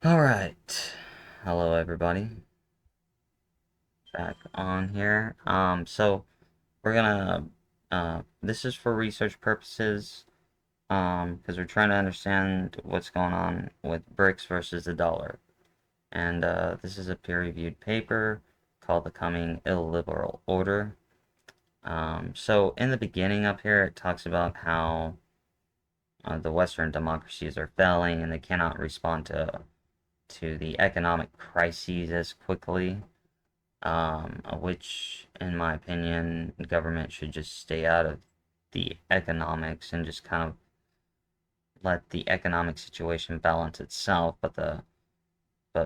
All right. Hello, everybody. Back on here. So we're gonna, this is for research purposes, because we're trying to understand what's going on with Brics versus the dollar. And, this is a peer-reviewed paper called The Coming Illiberal Order. So in the beginning up here, it talks about how the Western democracies are failing and they cannot respond to the economic crises as quickly. Which, in my opinion, government should just stay out of the economics and just kind of let the economic situation balance itself. But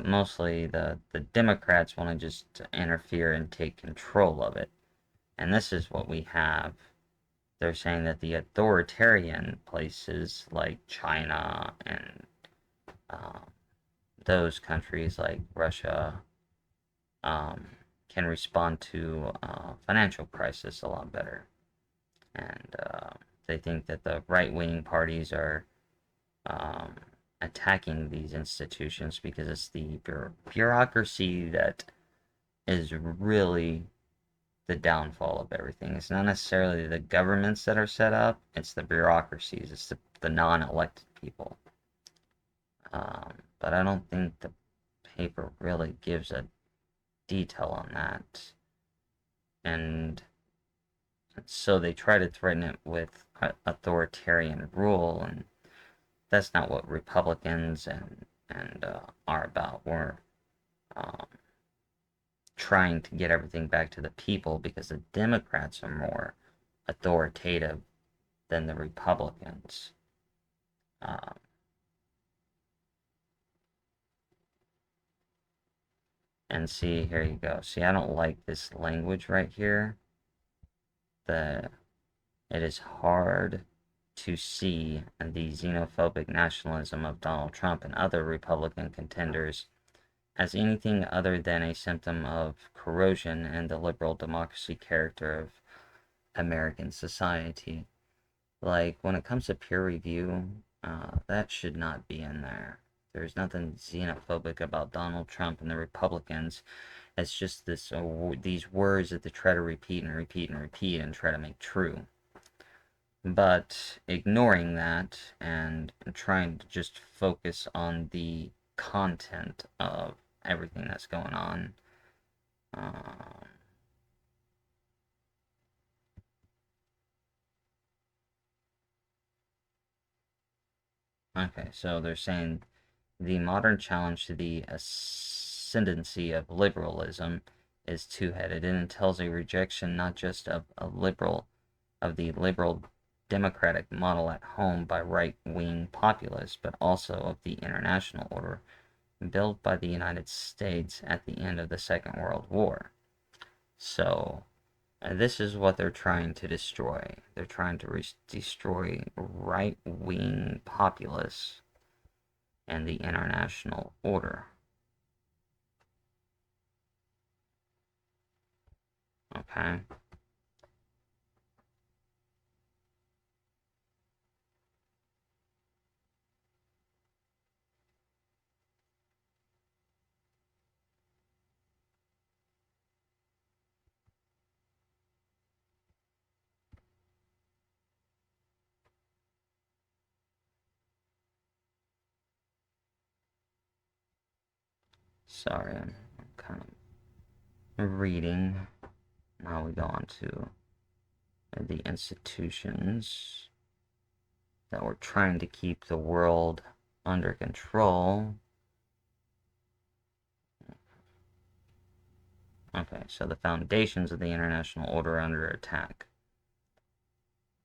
mostly the Democrats want to just interfere and take control of it. And this is what we have. They're saying that the authoritarian places like China and um, those countries like Russia um, can respond to financial crisis a lot better. And they think that the right wing parties are um, attacking these institutions because it's the bureaucracy that is really the downfall of everything. It's not necessarily the governments that are set up, it's the bureaucracies, it's the non elected people. But I don't think the paper really gives a detail on that. And so they try to threaten it with authoritarian rule, and that's not what Republicans and are about. We're um, trying to get everything back to the people because the Democrats are more authoritative than the Republicans. Um, and see, here you go. See, I don't like this language right here. The It is hard to see the xenophobic nationalism of Donald Trump and other Republican contenders as anything other than a symptom of corrosion in the liberal democracy character of American society. Like, when it comes to peer review, that should not be in there. There's nothing xenophobic about Donald Trump and the Republicans. It's just these words that they try to repeat and repeat and repeat and try to make true. But ignoring that and trying to just focus on the content of everything that's going on. Um, okay, so they're saying the modern challenge to the ascendancy of liberalism is two-headed and entails a rejection not just of the liberal democratic model at home by right-wing populists, but also of the international order built by the United States at the end of the Second World War. So, this is what they're trying to destroy. They're trying to destroy right wing populists and the international order. Okay? Sorry, I'm kind of reading. Now we go on to the institutions that were trying to keep the world under control. Okay, so the foundations of the international order are under attack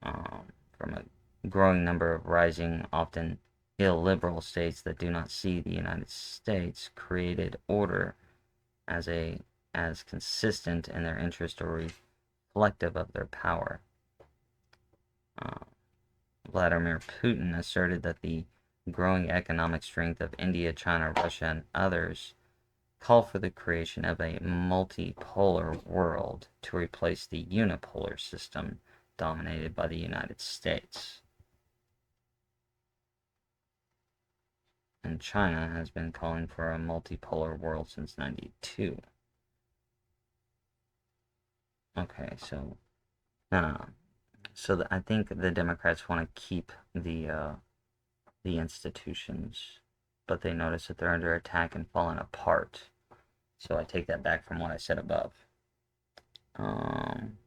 from a growing number of rising, often illiberal states that do not see the United States created order as as consistent in their interest or reflective of their power. Uh, Vladimir Putin asserted that the growing economic strength of India, China, Russia, and others call for the creation of a multipolar world to replace the unipolar system dominated by the United States. And and China has been calling for a multipolar world since '92. Okay, so no, no, no. So I think the Democrats want to keep the institutions, but they notice that they're under attack and falling apart. So I take that back from what I said above. Um,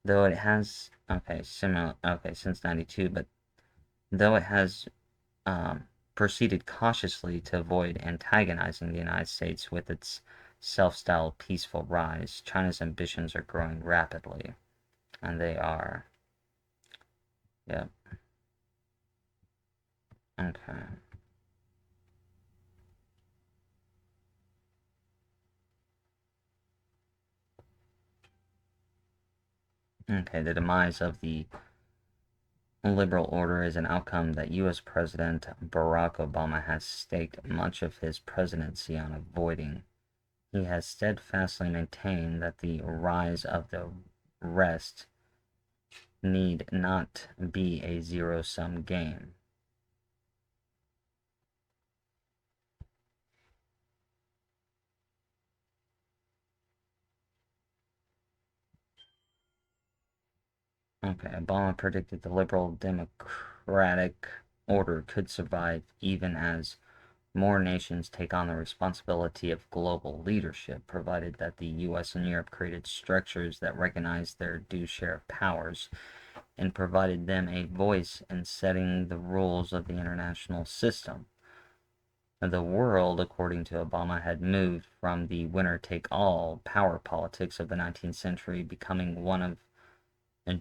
though it has since '92, but though it has proceeded cautiously to avoid antagonizing the United States with its self-styled peaceful rise, China's ambitions are growing rapidly, and they are. Yep. Okay. Okay, the demise of the liberal order is an outcome that U.S. President Barack Obama has staked much of his presidency on avoiding. He has steadfastly maintained that the rise of the rest need not be a zero-sum game. Okay, Obama predicted the liberal democratic order could survive even as more nations take on the responsibility of global leadership, provided that the US and Europe created structures that recognized their due share of powers and provided them a voice in setting the rules of the international system. The world, according to Obama, had moved from the winner-take-all power politics of the 19th century, becoming one of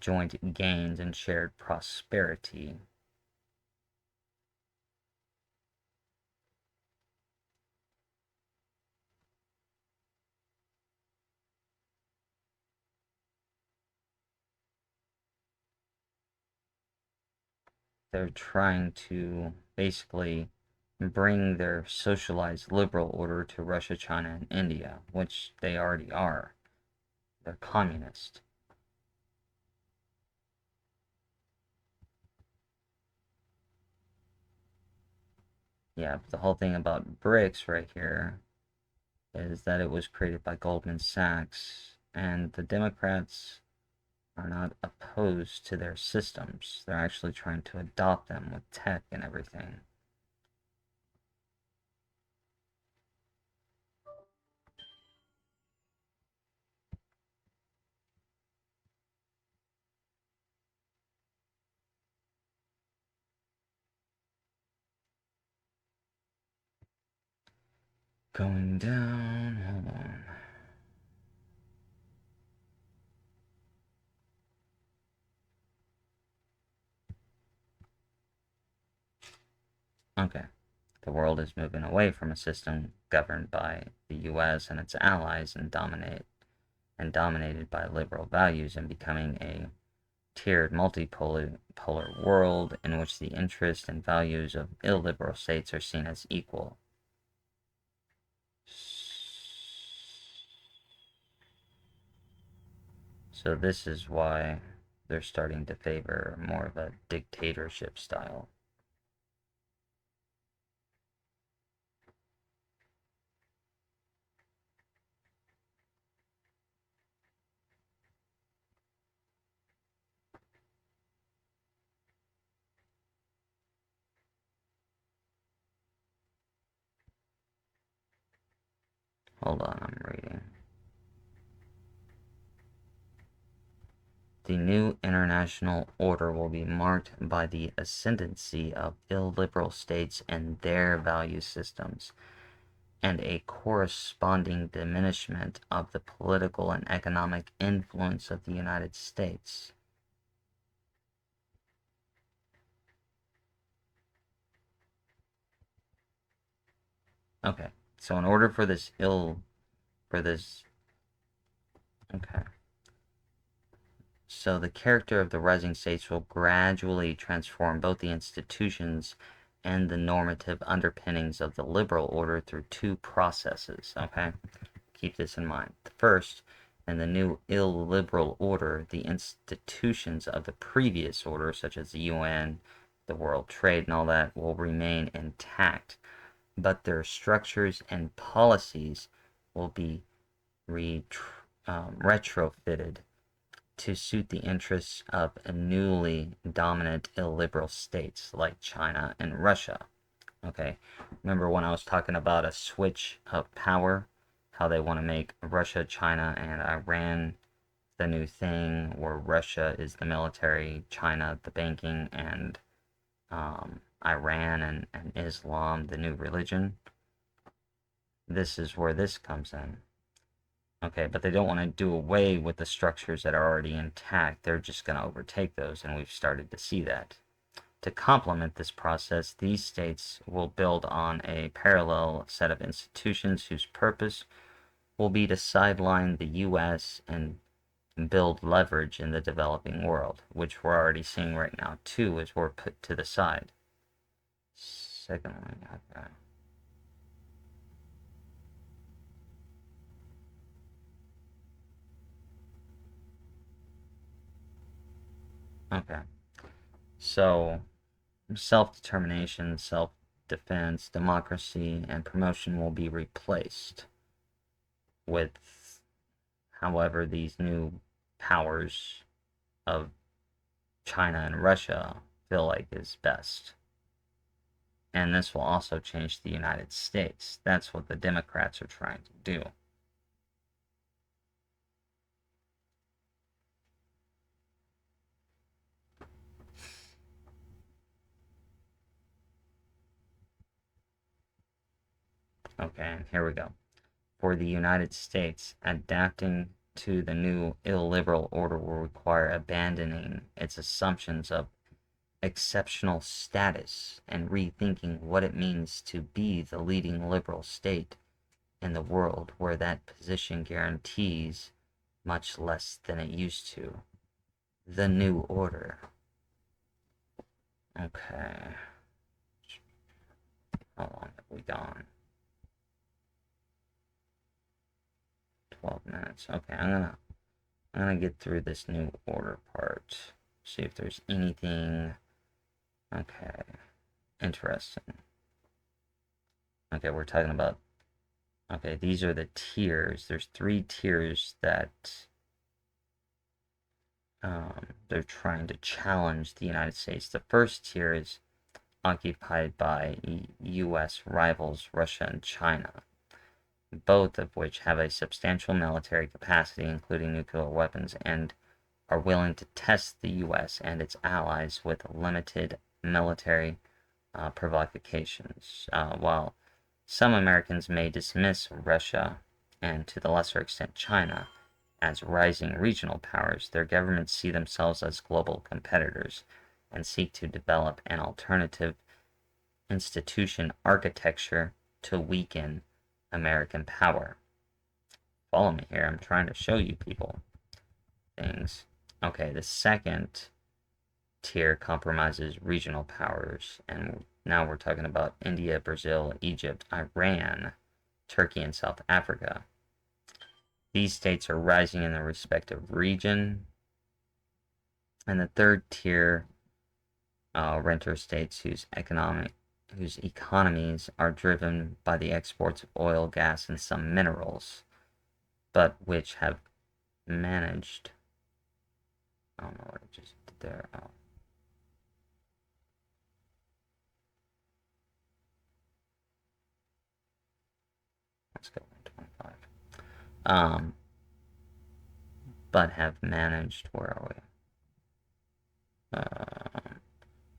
joint gains and shared prosperity. They're trying to basically bring their socialized liberal order to Russia, China, and India, which they already are. They're communist. Yeah, but the whole thing about Brics right here is that it was created by Goldman Sachs, and the Democrats are not opposed to their systems. They're actually trying to adopt them with tech and everything. Going down, hold on. Okay. The world is moving away from a system governed by the US and its allies and dominated by liberal values and becoming a tiered multipolar world in which the interests and values of illiberal states are seen as equal. So this is why they're starting to favor more of a dictatorship style. Hold on, I'm reading. The new international order will be marked by the ascendancy of illiberal states and their value systems, and a corresponding diminishment of the political and economic influence of the United States. Okay, so in order for this, okay. So the character of the rising states will gradually transform both the institutions and the normative underpinnings of the liberal order through two processes, okay? Keep this in mind. First, in the new illiberal order, the institutions of the previous order, such as the UN, the world trade and all that will remain intact, but their structures and policies will be retrofitted to suit the interests of newly dominant illiberal states like China and Russia. Okay, remember when I was talking about a switch of power, how they want to make Russia, China, and Iran the new thing, where Russia is the military, China the banking, and Iran and Islam the new religion. This is where this comes in. Okay, but they don't want to do away with the structures that are already intact. They're just going to overtake those, and we've started to see that. To complement this process, these states will build on a parallel set of institutions whose purpose will be to sideline the U.S. and build leverage in the developing world, which we're already seeing right now too, as we're put to the side. Secondly, okay. Okay. So, self-determination, self-defense, democracy, and promotion will be replaced with, however, these new powers of China and Russia feel like is best. And this will also change the United States. That's what the Democrats are trying to do. Okay, here we go. For the United States, adapting to the new illiberal order will require abandoning its assumptions of exceptional status and rethinking what it means to be the leading liberal state in the world, where that position guarantees much less than it used to. The new order. Okay. How long have we gone? 12 minutes. Okay, I'm gonna get through this new order part. See if there's anything okay interesting. Okay, we're talking about, okay, these are the tiers. There's 3 tiers that they're trying to challenge the United States. The first tier is occupied by U.S. rivals Russia and China, both of which have a substantial military capacity, including nuclear weapons, and are willing to test the U.S. and its allies with limited military provocations. While some Americans may dismiss Russia, and to the lesser extent China, as rising regional powers, their governments see themselves as global competitors and seek to develop an alternative institution architecture to weaken American power. Follow me here. I'm trying to show you people things. Okay, the second tier compromises regional powers, and now we're talking about India, Brazil, Egypt, Iran, Turkey, and South Africa. These states are rising in their respective region. And the third tier renter states whose economies are driven by the exports of oil, gas, and some minerals, but which have managed. I don't know what I just did there. Oh. Let's go 125. But have managed. Where are we?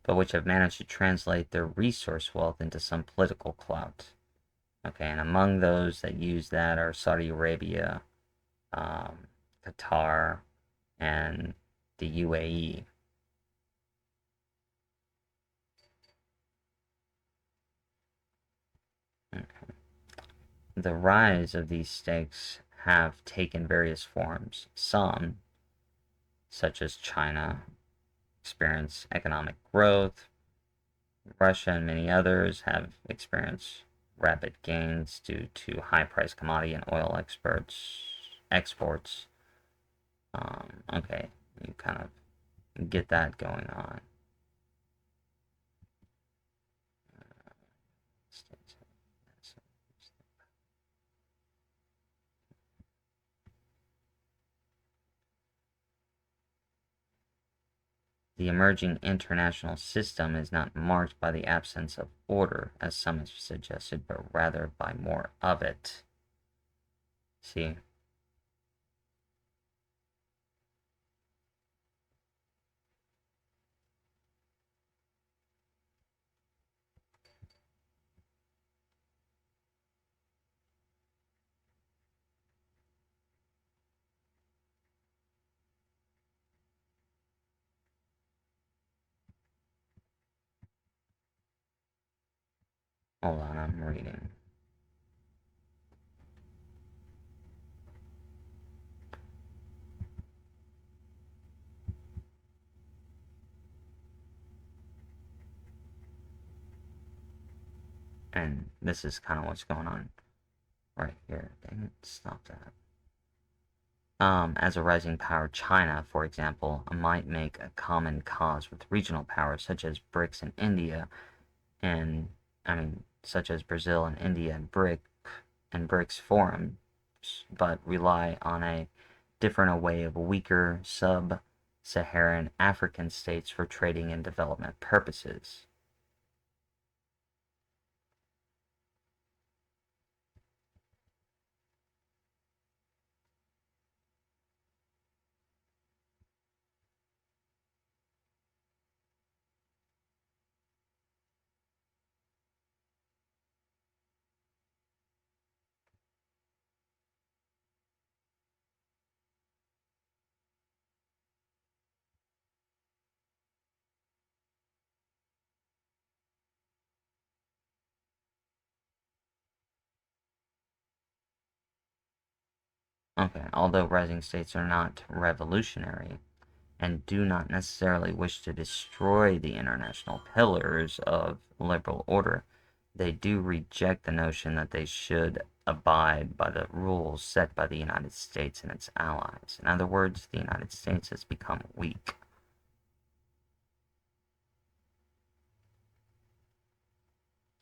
But which have managed to translate their resource wealth into some political clout. Okay, and among those that use that are Saudi Arabia, Qatar, and the UAE. Okay. The rise of these states have taken various forms. Some, such as China, experience economic growth. Russia and many others have experienced rapid gains due to high-priced commodity and oil exports. Okay, you kind of get that going on. The emerging international system is not marked by the absence of order, as some have suggested, but rather by more of it. See? Hold on, I'm reading. And this is kind of what's going on right here. Dang it, stop that. As a rising power, China, for example, might make a common cause with regional powers such as Brics and India, and such as Brazil and India and Brics forums, but rely on a different way of weaker sub-Saharan African states for trading and development purposes. Okay, although rising states are not revolutionary and do not necessarily wish to destroy the international pillars of liberal order, they do reject the notion that they should abide by the rules set by the United States and its allies. In other words, the United States has become weak.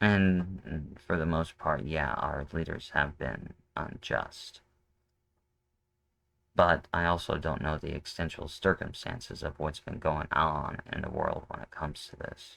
And for the most part, yeah, our leaders have been unjust. But I also don't know the extensive circumstances of what's been going on in the world when it comes to this.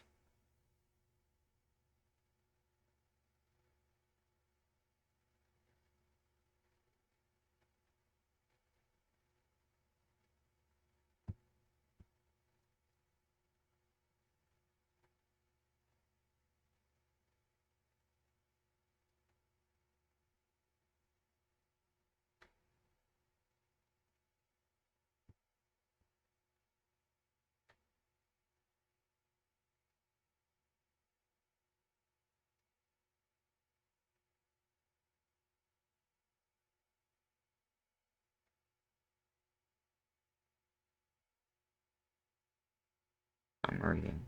I'm reading.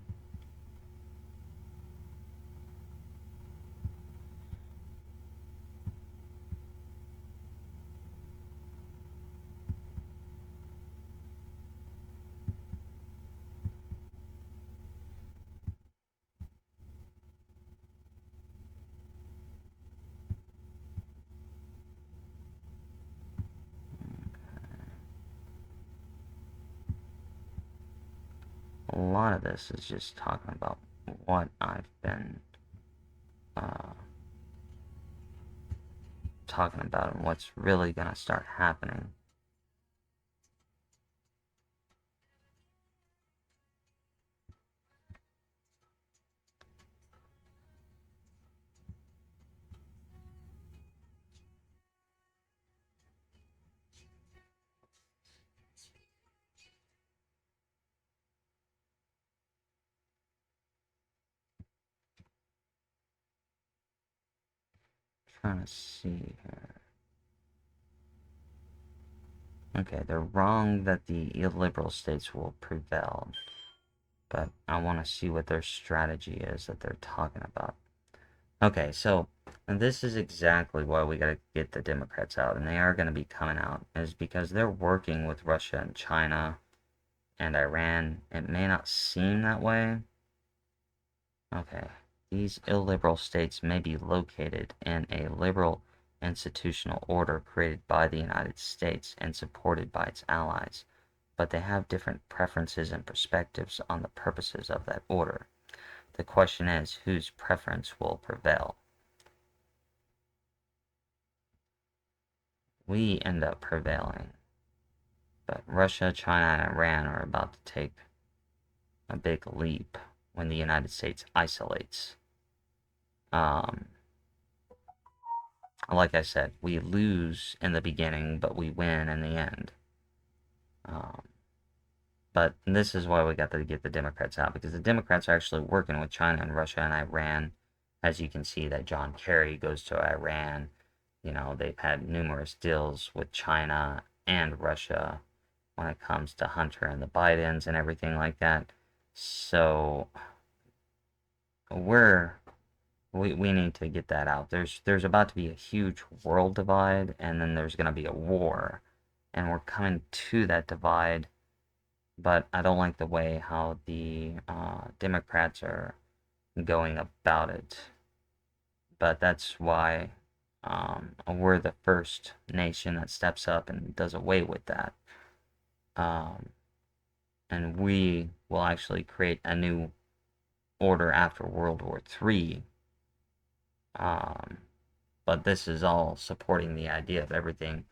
A lot of this is just talking about what I've been talking about and what's really going to start happening. Trying to see here. Okay, they're wrong that the illiberal states will prevail, but I want to see what their strategy is that they're talking about. Okay, so this is exactly why we gotta get the Democrats out, and they are gonna be coming out, is because they're working with Russia and China and Iran. It may not seem that way. Okay, these illiberal states may be located in a liberal institutional order created by the United States and supported by its allies, but they have different preferences and perspectives on the purposes of that order. The question is, whose preference will prevail? We end up prevailing, but Russia, China, and Iran are about to take a big leap when the United States isolates. Um, like I said, we lose in the beginning, but we win in the end. Um, but this is why we got to get the Democrats out, because the Democrats are actually working with China and Russia and Iran. As you can see, that John Kerry goes to Iran. You know, they've had numerous deals with China and Russia when it comes to Hunter and the Bidens and everything like that. So we need to get that out. There's about to be a huge world divide, and then there's going to be a war, and we're coming to that divide. But I don't like the way how the Democrats are going about it. But that's why we're the first nation that steps up and does away with that. And we will actually create a new order after World War III. But this is all supporting the idea of everything,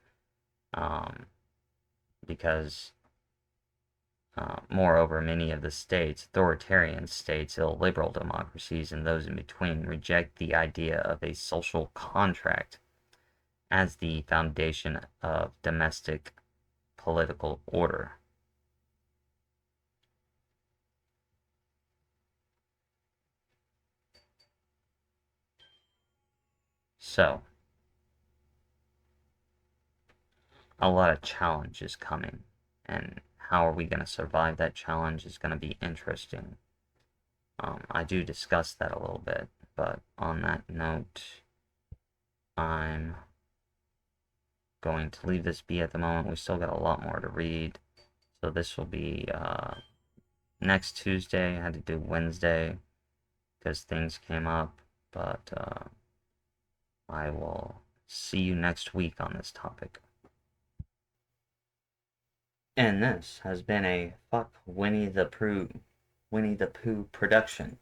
because moreover, many of the states, authoritarian states, illiberal democracies, and those in between, reject the idea of a social contract as the foundation of domestic political order. So, a lot of challenge is coming, and how are we going to survive that challenge is going to be interesting. I do discuss that a little bit, but on that note, I'm going to leave this be at the moment. We still got a lot more to read, so this will be next Tuesday. I had to do Wednesday because things came up, but I will see you next week on this topic. And this has been a Fuck Winnie the Pooh production.